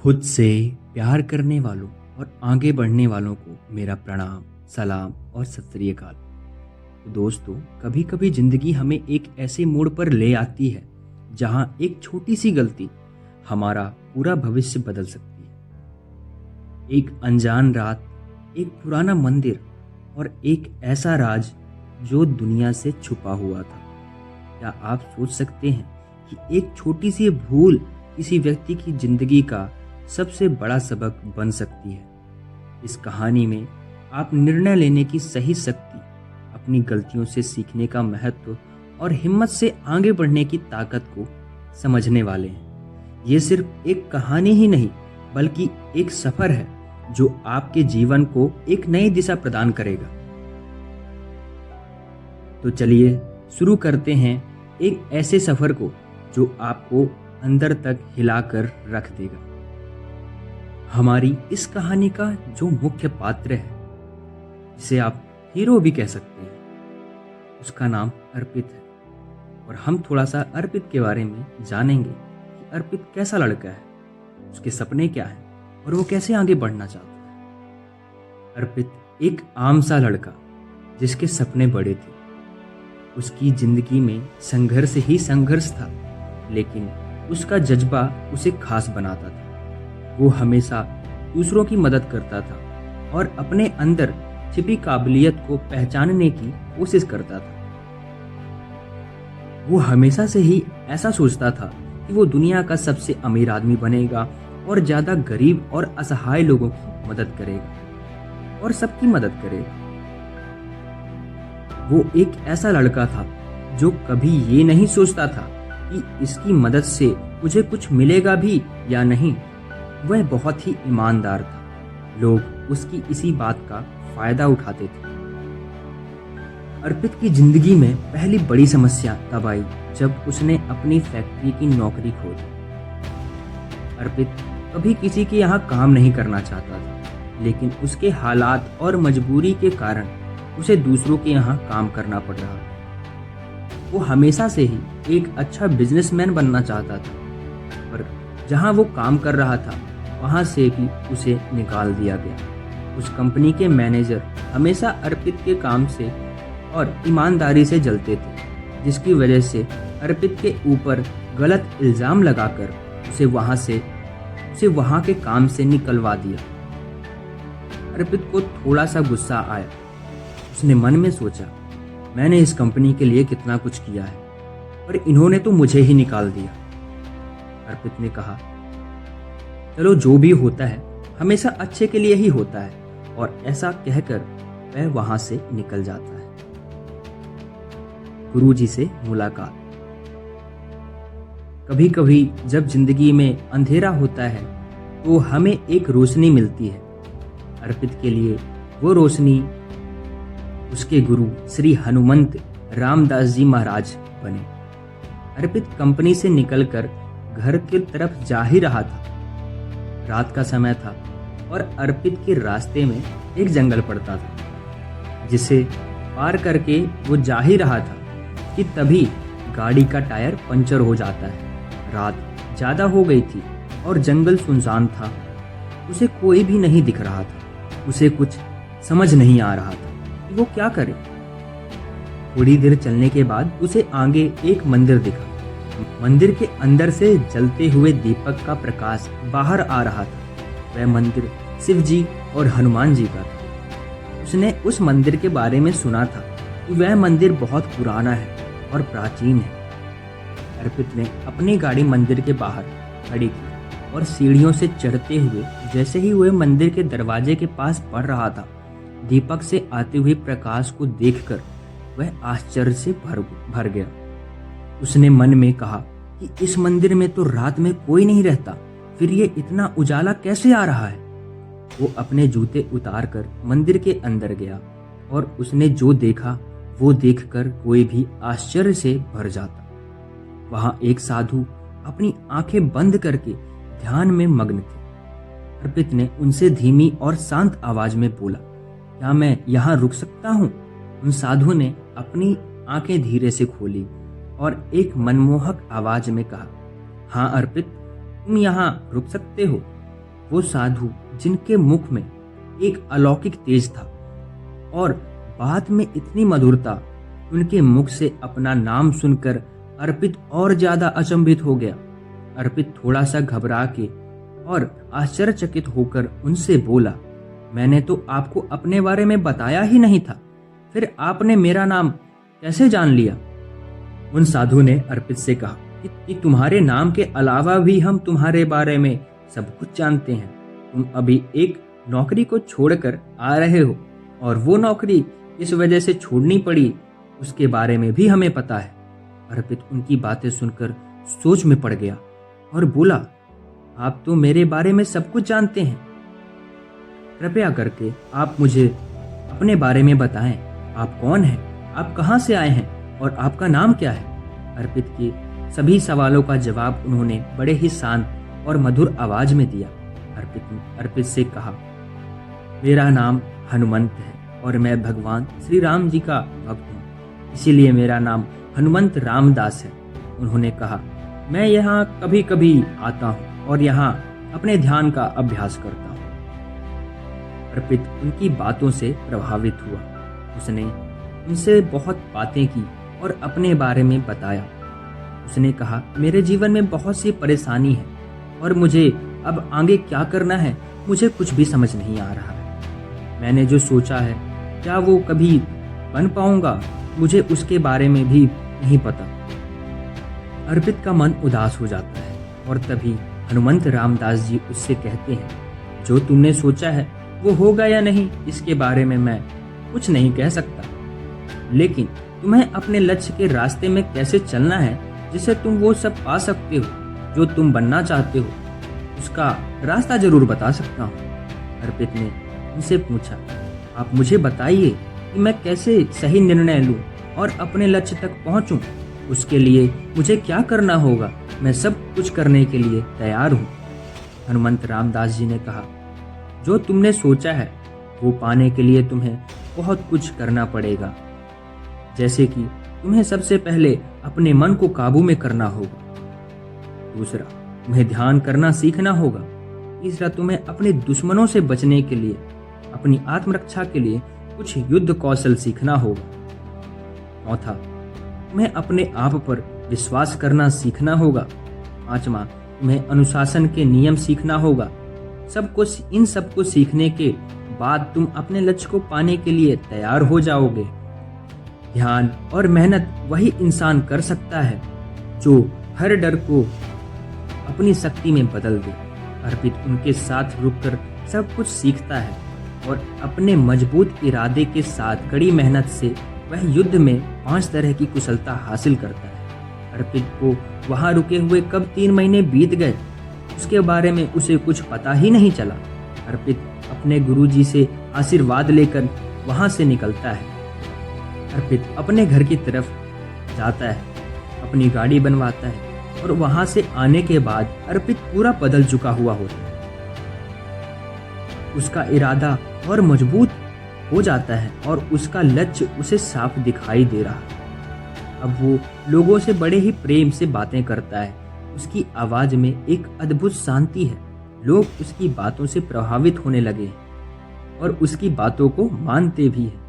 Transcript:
खुद से प्यार करने वालों और आगे बढ़ने वालों को मेरा प्रणाम, सलाम और सत श्री अकाल। तो दोस्तों, कभी कभी ज़िंदगी हमें एक ऐसे मोड़ पर ले आती है जहां एक छोटी सी गलती हमारा पूरा भविष्य बदल सकती है। एक अनजान रात, एक पुराना मंदिर और एक ऐसा राज जो दुनिया से छुपा हुआ था। क्या आप सोच सकते हैं कि एक छोटी सी भूल किसी व्यक्ति की जिंदगी का सबसे बड़ा सबक बन सकती है? इस कहानी में आप निर्णय लेने की सही शक्ति, अपनी गलतियों से सीखने का महत्व और हिम्मत से आगे बढ़ने की ताकत को समझने वाले हैं। ये सिर्फ एक कहानी ही नहीं, बल्कि एक सफर है जो आपके जीवन को एक नई दिशा प्रदान करेगा। तो चलिए शुरू करते हैं एक ऐसे सफर को जो आपको अंदर तक हिलाकर रख देगा। हमारी इस कहानी का जो मुख्य पात्र है, जिसे आप हीरो भी कह सकते हैं, उसका नाम अर्पित है। और हम थोड़ा सा अर्पित के बारे में जानेंगे कि अर्पित कैसा लड़का है, उसके सपने क्या हैं और वो कैसे आगे बढ़ना चाहता है। अर्पित एक आम सा लड़का जिसके सपने बड़े थे। उसकी जिंदगी में संघर्ष ही संघर्ष था, लेकिन उसका जज्बा उसे खास बनाता था। वो हमेशा दूसरों की मदद करता था और अपने अंदर छिपी काबिलियत को पहचानने की कोशिश करता था। वो हमेशा से ही ऐसा सोचता था कि वो दुनिया का सबसे अमीर आदमी बनेगा और ज्यादा गरीब और असहाय लोगों की मदद करेगा और सबकी मदद करेगा। वो एक ऐसा लड़का था जो कभी ये नहीं सोचता था कि इसकी मदद से मुझे कुछ मिलेगा भी या नहीं। वह बहुत ही ईमानदार था। लोग उसकी इसी बात का फायदा उठाते थे। अर्पित की जिंदगी में पहली बड़ी समस्या तब आई जब उसने अपनी फैक्ट्री की नौकरी खो दी। अर्पित कभी किसी के यहाँ काम नहीं करना चाहता था, लेकिन उसके हालात और मजबूरी के कारण उसे दूसरों के यहाँ काम करना पड़ रहा था। वो हमेशा से ही एक अच्छा बिजनेसमैन बनना चाहता था, पर जहाँ वो काम कर रहा था वहाँ से भी उसे निकाल दिया गया। उस कंपनी के मैनेजर हमेशा अर्पित के काम से और ईमानदारी से जलते थे, जिसकी वजह से अर्पित के ऊपर गलत इल्ज़ाम लगाकर उसे वहाँ के काम से निकलवा दिया। अर्पित को थोड़ा सा गुस्सा आया। उसने मन में सोचा, मैंने इस कंपनी के लिए कितना कुछ किया है, पर इन्होंने तो मुझे ही निकाल दिया। अर्पित ने कहा, चलो जो भी होता है हमेशा अच्छे के लिए ही होता है, और ऐसा कहकर वह वहां से निकल जाता है। गुरुजी से मुलाकात। कभी कभी जब जिंदगी में अंधेरा होता है तो हमें एक रोशनी मिलती है। अर्पित के लिए वो रोशनी उसके गुरु श्री हनुमंत रामदास जी महाराज बने। अर्पित कंपनी से निकलकर घर की तरफ जा ही रहा था। रात का समय था और अर्पित के रास्ते में एक जंगल पड़ता था, जिसे पार करके वो जा ही रहा था कि तभी गाड़ी का टायर पंचर हो जाता है। रात ज्यादा हो गई थी और जंगल सुनसान था। उसे कोई भी नहीं दिख रहा था। उसे कुछ समझ नहीं आ रहा था कि वो क्या करे। थोड़ी देर चलने के बाद उसे आगे एक मंदिर दिखा। मंदिर के अंदर से जलते हुए दीपक का प्रकाश बाहर आ रहा था। वह मंदिर शिव जी और हनुमान जी का था। उसने उस मंदिर के बारे में सुना था कि वह मंदिर बहुत पुराना है और प्राचीन है। अर्पित ने अपनी गाड़ी मंदिर के बाहर खड़ी की और सीढ़ियों से चढ़ते हुए जैसे ही वह मंदिर के दरवाजे के पास बढ़ रहा था, दीपक से आते हुए प्रकाश को देखकर वह आश्चर्य से भर गया। उसने मन में कहा कि इस मंदिर में तो रात में कोई नहीं रहता, फिर ये इतना उजाला कैसे आ रहा है। वो अपने जूते उतारकर मंदिर के अंदर गया और उसने जो देखा वो देखकर कोई भी आश्चर्य से भर जाता। वहां एक साधु अपनी आंखें बंद करके ध्यान में मग्न थे। अर्पित ने उनसे धीमी और शांत आवाज में बोला, क्या मैं यहाँ रुक सकता हूँ? उन साधु ने अपनी आंखें धीरे से खोली और एक मनमोहक आवाज में कहा, हाँ अर्पित, तुम यहाँ रुक सकते हो। वो साधु जिनके मुख में एक अलौकिक तेज था और बात में इतनी मधुरता, उनके मुख से अपना नाम सुनकर अर्पित और ज्यादा अचंभित हो गया। अर्पित थोड़ा सा घबरा के और आश्चर्यचकित होकर उनसे बोला, मैंने तो आपको अपने बारे में बताया ही नहीं था, फिर आपने मेरा नाम कैसे जान लिया? उन साधु ने अर्पित से कहा कि तुम्हारे नाम के अलावा भी हम तुम्हारे बारे में सब कुछ जानते हैं। तुम अभी एक नौकरी को छोड़कर आ रहे हो और वो नौकरी किस वजह से छोड़नी पड़ी उसके बारे में भी हमें पता है। अर्पित उनकी बातें सुनकर सोच में पड़ गया और बोला, आप तो मेरे बारे में सब कुछ जानते हैं, कृपया करके आप मुझे अपने बारे में बताएं। आप कौन हैं, आप कहां से आए हैं और आपका नाम क्या है? अर्पित के सभी सवालों का जवाब उन्होंने बड़े ही शांत और मधुर आवाज में दिया। अर्पित ने अर्पित से कहा, मेरा नाम हनुमंत है और मैं भगवान श्री राम जी का भक्त हूँ, इसीलिए मेरा नाम हनुमंत रामदास है। उन्होंने कहा, मैं यहाँ कभी कभी आता हूँ और यहाँ अपने ध्यान का अभ्यास करता हूँ। अर्पित उनकी बातों से प्रभावित हुआ। उसने उनसे बहुत बातें की और अपने बारे में बताया। उसने कहा, मेरे जीवन में बहुत सी परेशानी है और मुझे अब आगे क्या करना है मुझे कुछ भी समझ नहीं आ रहा है। मैंने जो सोचा है क्या वो कभी बन पाऊंगा, मुझे उसके बारे में भी नहीं पता। अर्पित का मन उदास हो जाता है और तभी हनुमंत रामदास जी उससे कहते हैं, जो तुमने सोचा है वो होगा या नहीं इसके बारे में मैं कुछ नहीं कह सकता, लेकिन तुम्हें अपने लक्ष्य के रास्ते में कैसे चलना है जिससे तुम वो सब पा सकते हो जो तुम बनना चाहते हो, उसका रास्ता जरूर बता सकता हूँ। अर्पित ने उनसे पूछा, आप मुझे बताइए कि मैं कैसे सही निर्णय लूं और अपने लक्ष्य तक पहुंचूं। उसके लिए मुझे क्या करना होगा, मैं सब कुछ करने के लिए तैयार हूँ। हनुमंत रामदास जी ने कहा, जो तुमने सोचा है वो पाने के लिए तुम्हें बहुत कुछ करना पड़ेगा, जैसे कि तुम्हें सबसे पहले अपने मन को काबू में करना होगा। दूसरा, तुम्हें ध्यान करना सीखना होगा। तीसरा, तुम्हें अपने दुश्मनों से बचने के लिए, अपनी आत्मरक्षा के लिए कुछ युद्ध कौशल सीखना होगा। चौथा, तुम्हें अपने आप पर विश्वास करना सीखना होगा। पांचवा, तुम्हें अनुशासन के नियम सीखना होगा। इन सबको सीखने के बाद तुम अपने लक्ष्य को पाने के लिए तैयार हो जाओगे। ध्यान और मेहनत वही इंसान कर सकता है जो हर डर को अपनी शक्ति में बदल दे। अर्पित उनके साथ रुककर सब कुछ सीखता है और अपने मजबूत इरादे के साथ कड़ी मेहनत से वह युद्ध में 5 तरह की कुशलता हासिल करता है। अर्पित को वहां रुके हुए कब 3 महीने बीत गए उसके बारे में उसे कुछ पता ही नहीं चला। अर्पित अपने गुरुजी से आशीर्वाद लेकर वहां से निकलता है। अर्पित अपने घर की तरफ जाता है, अपनी गाड़ी बनवाता है और वहां से आने के बाद अर्पित पूरा बदल चुका हुआ होता है। उसका इरादा और मजबूत हो जाता है और उसका लक्ष्य उसे साफ दिखाई दे रहा है। अब वो लोगों से बड़े ही प्रेम से बातें करता है। उसकी आवाज में एक अद्भुत शांति है। लोग उसकी बातों से प्रभावित होने लगे हैं और उसकी बातों को मानते भी हैं।